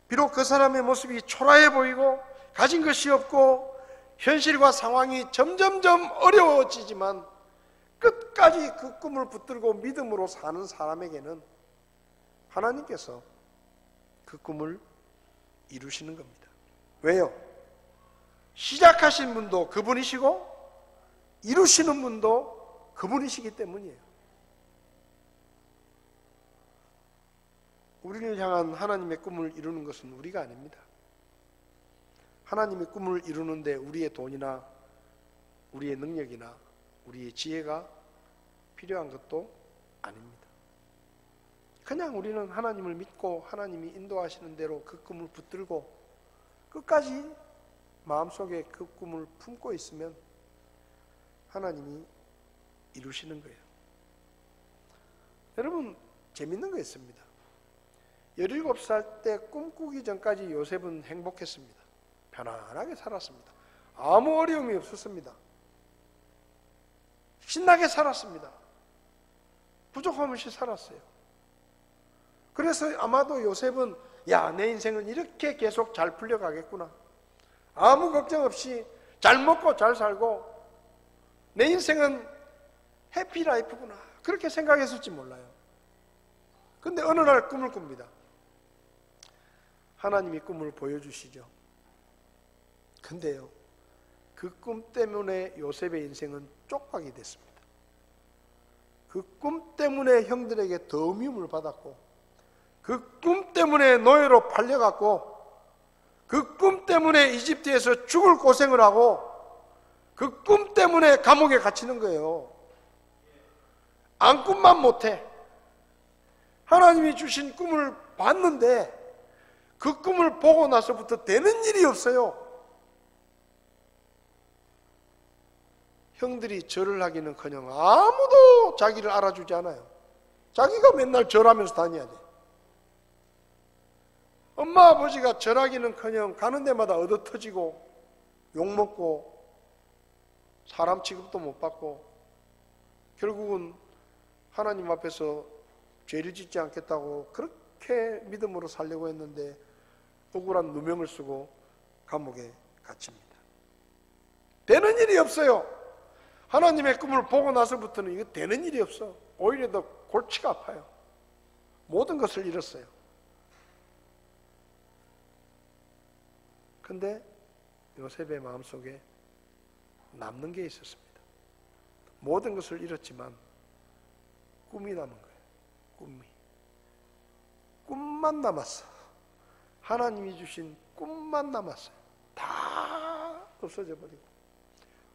비록 그 사람의 모습이 초라해 보이고 가진 것이 없고 현실과 상황이 점점점 어려워지지만 끝까지 그 꿈을 붙들고 믿음으로 사는 사람에게는 하나님께서 그 꿈을 이루시는 겁니다. 왜요? 시작하신 분도 그분이시고 이루시는 분도 그분이시기 때문이에요. 우리를 향한 하나님의 꿈을 이루는 것은 우리가 아닙니다. 하나님의 꿈을 이루는데 우리의 돈이나 우리의 능력이나 우리의 지혜가 필요한 것도 아닙니다. 그냥 우리는 하나님을 믿고 하나님이 인도하시는 대로 그 꿈을 붙들고 끝까지 마음속에 그 꿈을 품고 있으면 하나님이 이루시는 거예요. 여러분, 재밌는 거 있습니다. 17살 때 꿈꾸기 전까지 요셉은 행복했습니다. 편안하게 살았습니다. 아무 어려움이 없었습니다. 신나게 살았습니다. 부족함 없이 살았어요. 그래서 아마도 요셉은 야, 내 인생은 이렇게 계속 잘 풀려가겠구나. 아무 걱정 없이 잘 먹고 잘 살고 내 인생은 해피라이프구나. 그렇게 생각했을지 몰라요. 근데 어느 날 꿈을 꿉니다. 하나님이 꿈을 보여주시죠. 근데요, 그 꿈 때문에 요셉의 인생은 쪽박이 됐습니다. 그 꿈 때문에 형들에게 더 미움을 받았고, 그 꿈 때문에 노예로 팔려갔고, 그 꿈 때문에 이집트에서 죽을 고생을 하고, 그 꿈 때문에 감옥에 갇히는 거예요. 안 꿈만 못해. 하나님이 주신 꿈을 봤는데 그 꿈을 보고 나서부터 되는 일이 없어요. 형들이 절을 하기는커녕 아무도 자기를 알아주지 않아요. 자기가 맨날 절하면서 다녀야 돼. 엄마 아버지가 절하기는커녕 가는 데마다 얻어터지고 욕먹고 사람 취급도 못 받고 결국은 하나님 앞에서 죄를 짓지 않겠다고 그렇게 믿음으로 살려고 했는데 억울한 누명을 쓰고 감옥에 갇힙니다. 되는 일이 없어요. 하나님의 꿈을 보고 나서부터는 이거 되는 일이 없어. 오히려 더 골치가 아파요. 모든 것을 잃었어요. 근데 요셉의 마음속에 남는 게 있었습니다. 모든 것을 잃었지만 꿈이 남은 거예요. 꿈만 남았어. 하나님이 주신 꿈만 남았어요. 다 없어져 버리고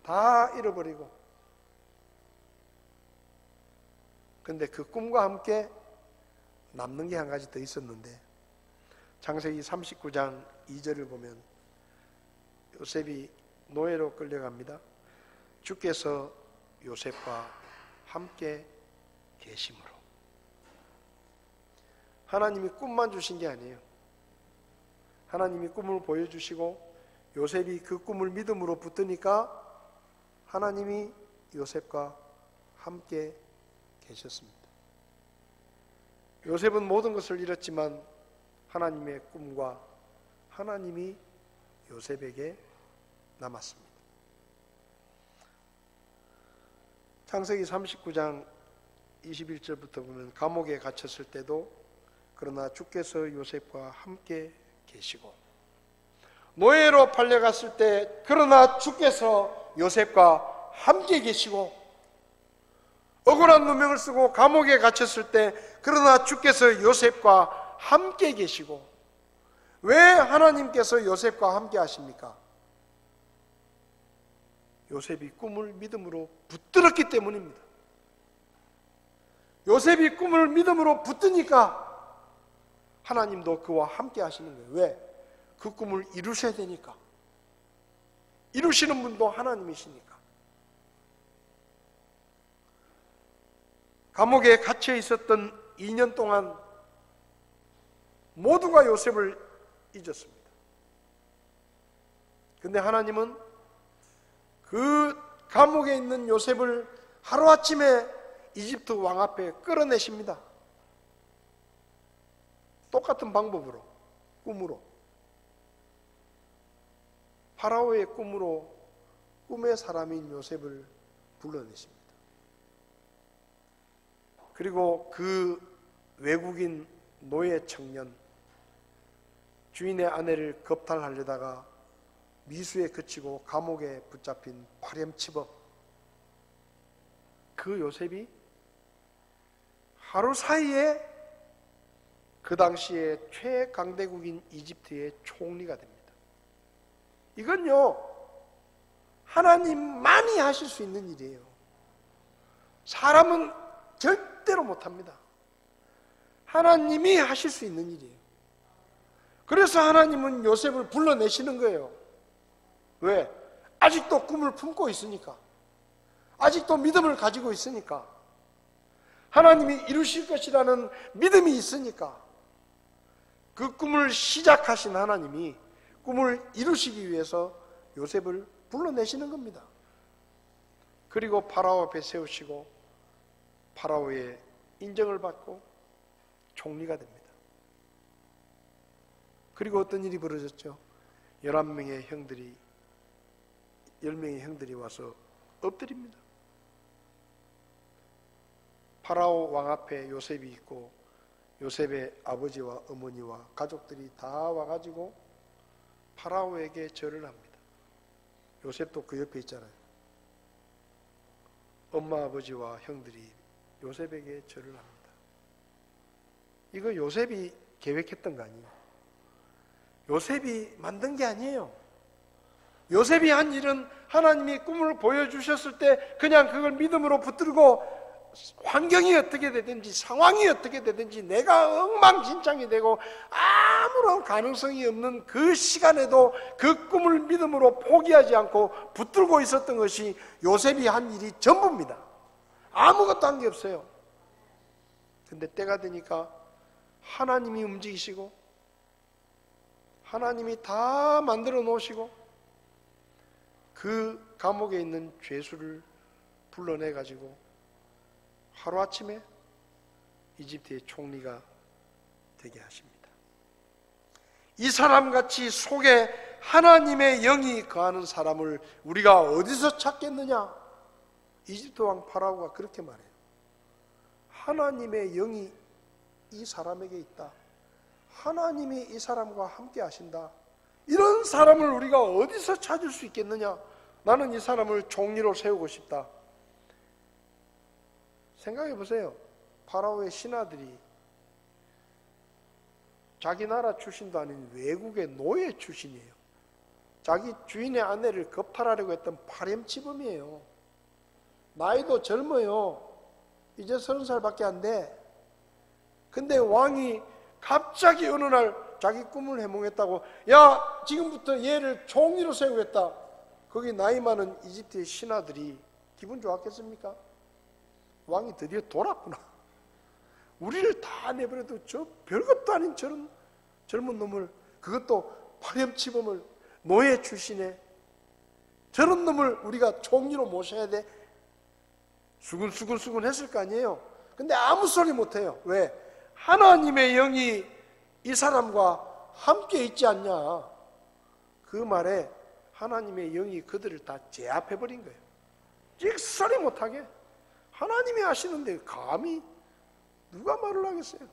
다 잃어버리고. 근데 그 꿈과 함께 남는 게 한 가지 더 있었는데 창세기 39장 2절을 보면 요셉이 노예로 끌려갑니다. 주께서 요셉과 함께 계심으로. 하나님이 꿈만 주신 게 아니에요. 하나님이 꿈을 보여주시고 요셉이 그 꿈을 믿음으로 붙드니까 하나님이 요셉과 함께 계셨습니다. 요셉은 모든 것을 잃었지만 하나님의 꿈과 하나님이 요셉에게 남았습니다. 창세기 39장 21절부터 보면 감옥에 갇혔을 때도 그러나 주께서 요셉과 함께 계시고, 노예로 팔려갔을 때 그러나 주께서 요셉과 함께 계시고, 억울한 누명을 쓰고 감옥에 갇혔을 때 그러나 주께서 요셉과 함께 계시고. 왜 하나님께서 요셉과 함께 하십니까? 요셉이 꿈을 믿음으로 붙들었기 때문입니다. 요셉이 꿈을 믿음으로 붙드니까 하나님도 그와 함께 하시는 거예요. 왜? 그 꿈을 이루셔야 되니까. 이루시는 분도 하나님이시니까. 감옥에 갇혀 있었던 2년 동안 모두가 요셉을 잊었습니다. 근데 하나님은 그 감옥에 있는 요셉을 하루아침에 이집트 왕 앞에 끌어내십니다. 똑같은 방법으로, 꿈으로. 파라오의 꿈으로 꿈의 사람인 요셉을 불러내십니다. 그리고 그 외국인 노예 청년, 주인의 아내를 겁탈하려다가 미수에 그치고 감옥에 붙잡힌 파렴치범, 그 요셉이 하루 사이에 그 당시에 최강대국인 이집트의 총리가 됩니다. 이건요, 하나님만이 하실 수 있는 일이에요. 사람은 절대로 못합니다. 하나님이 하실 수 있는 일이에요. 그래서 하나님은 요셉을 불러내시는 거예요. 왜? 아직도 꿈을 품고 있으니까. 아직도 믿음을 가지고 있으니까. 하나님이 이루실 것이라는 믿음이 있으니까. 그 꿈을 시작하신 하나님이 꿈을 이루시기 위해서 요셉을 불러내시는 겁니다. 그리고 파라오 앞에 세우시고 파라오의 인정을 받고 총리가 됩니다. 그리고 어떤 일이 벌어졌죠? 11명의 형들이 10명의 형들이 와서 엎드립니다. 파라오 왕 앞에 요셉이 있고 요셉의 아버지와 어머니와 가족들이 다 와가지고 파라오에게 절을 합니다. 요셉도 그 옆에 있잖아요. 엄마 아버지와 형들이 요셉에게 절을 합니다. 이거 요셉이 계획했던 거 아니에요. 요셉이 만든 게 아니에요. 요셉이 한 일은 하나님이 꿈을 보여주셨을 때 그냥 그걸 믿음으로 붙들고 환경이 어떻게 되든지 상황이 어떻게 되든지 내가 엉망진창이 되고 아무런 가능성이 없는 그 시간에도 그 꿈을 믿음으로 포기하지 않고 붙들고 있었던 것이 요셉이 한 일이 전부입니다. 아무것도 한 게 없어요. 근데 때가 되니까 하나님이 움직이시고 하나님이 다 만들어 놓으시고 그 감옥에 있는 죄수를 불러내 가지고 하루아침에 이집트의 총리가 되게 하십니다. 이 사람같이 속에 하나님의 영이 거하는 사람을 우리가 어디서 찾겠느냐? 이집트 왕 파라오가 그렇게 말해요. 하나님의 영이 이 사람에게 있다. 하나님이 이 사람과 함께 하신다. 이런 사람을 우리가 어디서 찾을 수 있겠느냐? 나는 이 사람을 총리로 세우고 싶다. 생각해 보세요. 파라오의 신하들이 자기 나라 출신도 아닌 외국의 노예 출신이에요. 자기 주인의 아내를 겁탈하려고 했던 파렴치범이에요. 나이도 젊어요. 이제 30살밖에 안 돼. 근데 왕이 갑자기 어느 날 자기 꿈을 해몽했다고, 야, 지금부터 얘를 총리로 세우겠다. 거기 나이 많은 이집트의 신하들이 기분 좋았겠습니까? 왕이 드디어 돌았구나. 우리를 다 내버려도 저 별것도 아닌 저런 젊은 놈을, 그것도 파렴치범을, 노예 출신에 저런 놈을 우리가 총리로 모셔야 돼? 수근수근 했을 거 아니에요. 근데 아무 소리 못해요. 왜? 하나님의 영이 이 사람과 함께 있지 않냐. 그 말에 하나님의 영이 그들을 다 제압해버린 거예요. 찍소리 못하게. 하나님이 하시는데 감히 누가 말을 하겠어요?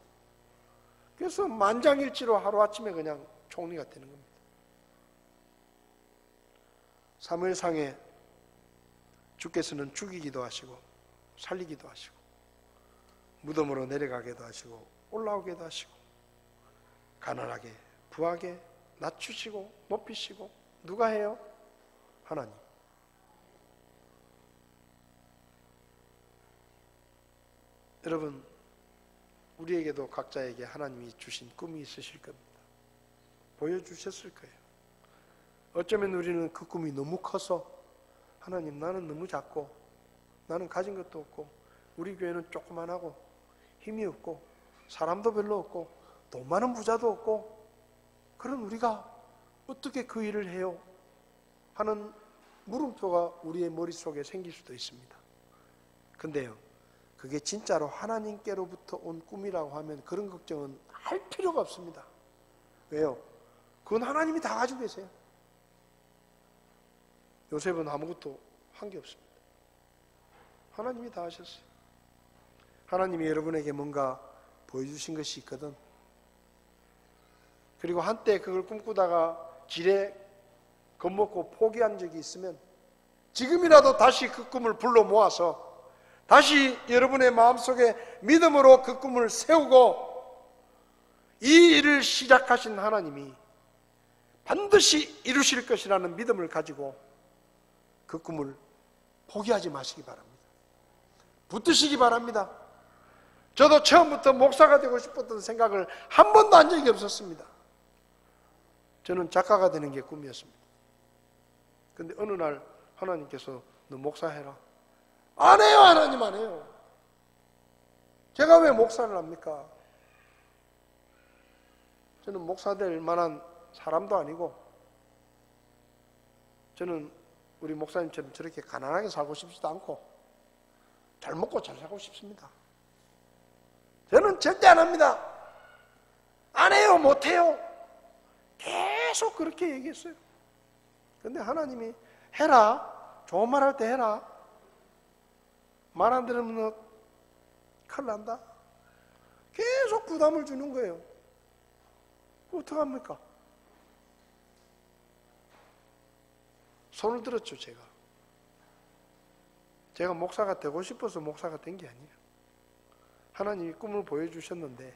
그래서 만장일치로 하루아침에 그냥 총리가 되는 겁니다. 사무엘상에 주께서는 죽이기도 하시고 살리기도 하시고 무덤으로 내려가게도 하시고 올라오게도 하시고 가난하게 부하게 낮추시고 높이시고 누가 해요? 하나님. 여러분, 우리에게도 각자에게 하나님이 주신 꿈이 있으실 겁니다. 보여주셨을 거예요. 어쩌면 우리는 그 꿈이 너무 커서 하나님, 나는 너무 작고 나는 가진 것도 없고 우리 교회는 조그만하고 힘이 없고 사람도 별로 없고 돈 많은 부자도 없고 그런 우리가 어떻게 그 일을 해요? 하는 물음표가 우리의 머릿속에 생길 수도 있습니다. 근데요, 그게 진짜로 하나님께로부터 온 꿈이라고 하면 그런 걱정은 할 필요가 없습니다. 왜요? 그건 하나님이 다 가지고 계세요. 요셉은 아무것도 한 게 없습니다. 하나님이 다 하셨어요. 하나님이 여러분에게 뭔가 보여주신 것이 있거든. 그리고 한때 그걸 꿈꾸다가 지레 겁먹고 포기한 적이 있으면 지금이라도 다시 그 꿈을 불러 모아서 다시 여러분의 마음속에 믿음으로 그 꿈을 세우고 이 일을 시작하신 하나님이 반드시 이루실 것이라는 믿음을 가지고 그 꿈을 포기하지 마시기 바랍니다. 붙드시기 바랍니다. 저도 처음부터 목사가 되고 싶었던 생각을 한 번도 한 적이 없었습니다. 저는 작가가 되는 게 꿈이었습니다. 근데 어느 날 하나님께서 너 목사해라. 안 해요. 하나님 안 해요. 제가 왜 목사를 합니까? 저는 목사 될 만한 사람도 아니고 저는 우리 목사님처럼 저렇게 가난하게 살고 싶지도 않고 잘 먹고 잘 살고 싶습니다. 저는 절대 안 합니다. 안 해요. 못 해요. 계속 그렇게 얘기했어요. 근데 하나님이 해라. 좋은 말 할 때 해라. 말 안 들으면 너 큰일 난다. 계속 부담을 주는 거예요. 어떡합니까? 손을 들었죠, 제가 목사가 되고 싶어서 목사가 된 게 아니에요. 하나님이 꿈을 보여주셨는데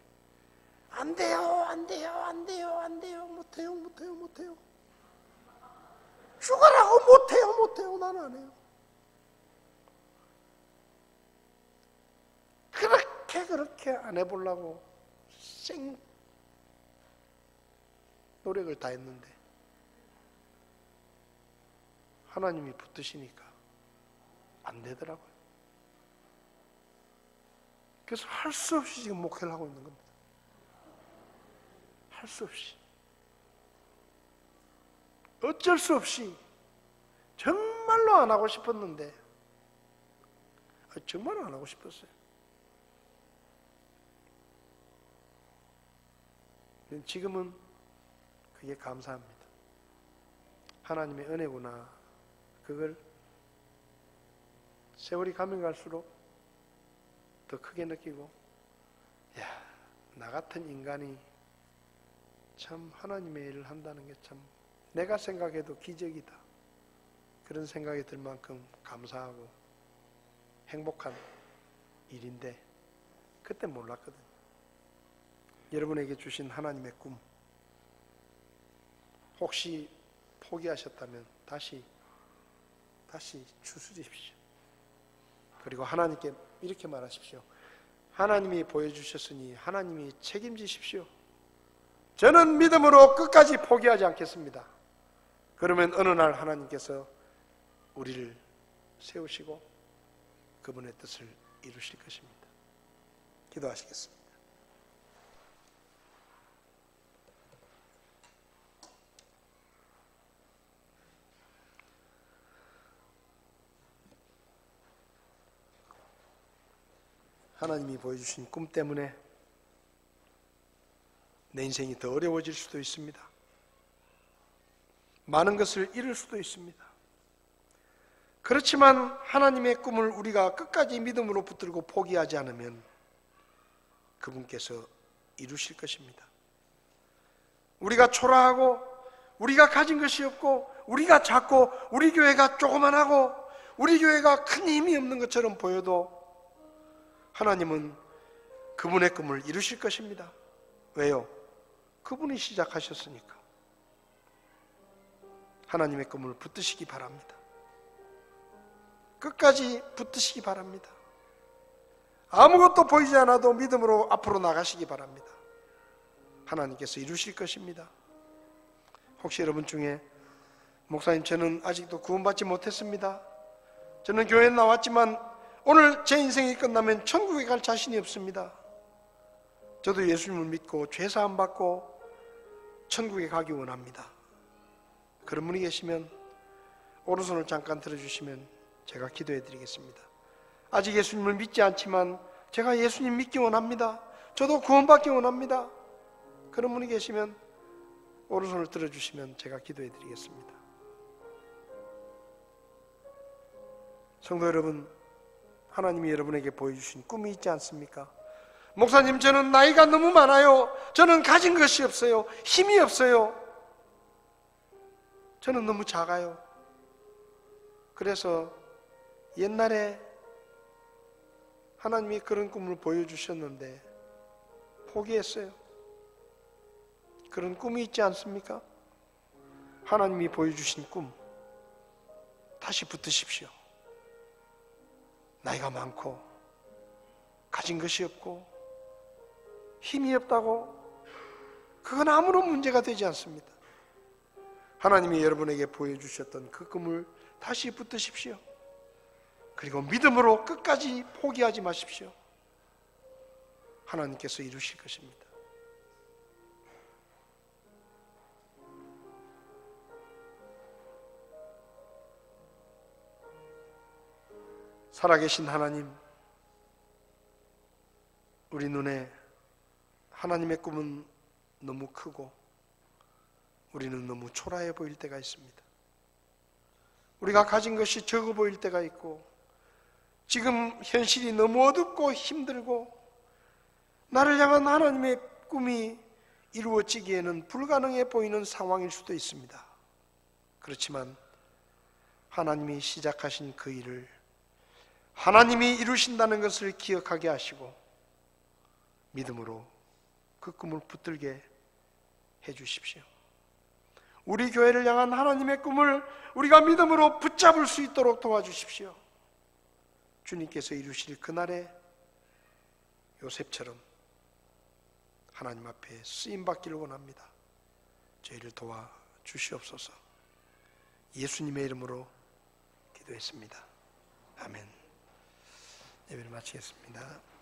안 돼요, 안 돼요, 안 돼요, 안 돼요, 못해요, 못해요, 못해요. 죽으라고 못해요, 못해요, 나는 안 해요. 그렇게 안 해보려고 생 노력을 다 했는데 하나님이 붙드시니까 안 되더라고요. 그래서 할 수 없이 지금 목회를 하고 있는 겁니다. 할 수 없이. 어쩔 수 없이. 정말로 안 하고 싶었는데 정말 안 하고 싶었어요. 지금은 그게 감사합니다. 하나님의 은혜구나. 그걸 세월이 가면 갈수록 더 크게 느끼고, 야, 나 같은 인간이 참 하나님의 일을 한다는 게 참 내가 생각해도 기적이다. 그런 생각이 들 만큼 감사하고 행복한 일인데 그때 몰랐거든요. 여러분에게 주신 하나님의 꿈, 혹시 포기하셨다면 다시 추스리십시오. 그리고 하나님께 이렇게 말하십시오. 하나님이 보여주셨으니 하나님이 책임지십시오. 저는 믿음으로 끝까지 포기하지 않겠습니다. 그러면 어느 날 하나님께서 우리를 세우시고 그분의 뜻을 이루실 것입니다. 기도하시겠습니다. 하나님이 보여주신 꿈 때문에 내 인생이 더 어려워질 수도 있습니다. 많은 것을 잃을 수도 있습니다. 그렇지만 하나님의 꿈을 우리가 끝까지 믿음으로 붙들고 포기하지 않으면 그분께서 이루실 것입니다. 우리가 초라하고 우리가 가진 것이 없고 우리가 작고 우리 교회가 조그만하고 우리 교회가 큰 힘이 없는 것처럼 보여도 하나님은 그분의 꿈을 이루실 것입니다. 왜요? 그분이 시작하셨으니까. 하나님의 꿈을 붙드시기 바랍니다. 끝까지 붙드시기 바랍니다. 아무것도 보이지 않아도 믿음으로 앞으로 나가시기 바랍니다. 하나님께서 이루실 것입니다. 혹시 여러분 중에 목사님 저는 아직도 구원받지 못했습니다. 저는 교회에 나왔지만 오늘 제 인생이 끝나면 천국에 갈 자신이 없습니다. 저도 예수님을 믿고 죄사함 받고 천국에 가기 원합니다. 그런 분이 계시면 오른손을 잠깐 들어주시면 제가 기도해 드리겠습니다. 아직 예수님을 믿지 않지만 제가 예수님 믿기 원합니다. 저도 구원받기 원합니다. 그런 분이 계시면 오른손을 들어주시면 제가 기도해 드리겠습니다. 성도 여러분, 하나님이 여러분에게 보여주신 꿈이 있지 않습니까? 목사님, 저는 나이가 너무 많아요. 저는 가진 것이 없어요. 힘이 없어요. 저는 너무 작아요. 그래서 옛날에 하나님이 그런 꿈을 보여주셨는데 포기했어요. 그런 꿈이 있지 않습니까? 하나님이 보여주신 꿈 다시 붙드십시오. 나이가 많고 가진 것이 없고 힘이 없다고 그건 아무런 문제가 되지 않습니다. 하나님이 여러분에게 보여주셨던 그 꿈을 다시 붙드십시오. 그리고 믿음으로 끝까지 포기하지 마십시오. 하나님께서 이루실 것입니다. 살아계신 하나님, 우리 눈에 하나님의 꿈은 너무 크고 우리는 너무 초라해 보일 때가 있습니다. 우리가 가진 것이 적어 보일 때가 있고 지금 현실이 너무 어둡고 힘들고 나를 향한 하나님의 꿈이 이루어지기에는 불가능해 보이는 상황일 수도 있습니다. 그렇지만 하나님이 시작하신 그 일을 하나님이 이루신다는 것을 기억하게 하시고 믿음으로 그 꿈을 붙들게 해주십시오. 우리 교회를 향한 하나님의 꿈을 우리가 믿음으로 붙잡을 수 있도록 도와주십시오. 주님께서 이루실 그날에 요셉처럼 하나님 앞에 쓰임받기를 원합니다. 저희를 도와주시옵소서. 예수님의 이름으로 기도했습니다. 아멘. 예배를 마치겠습니다.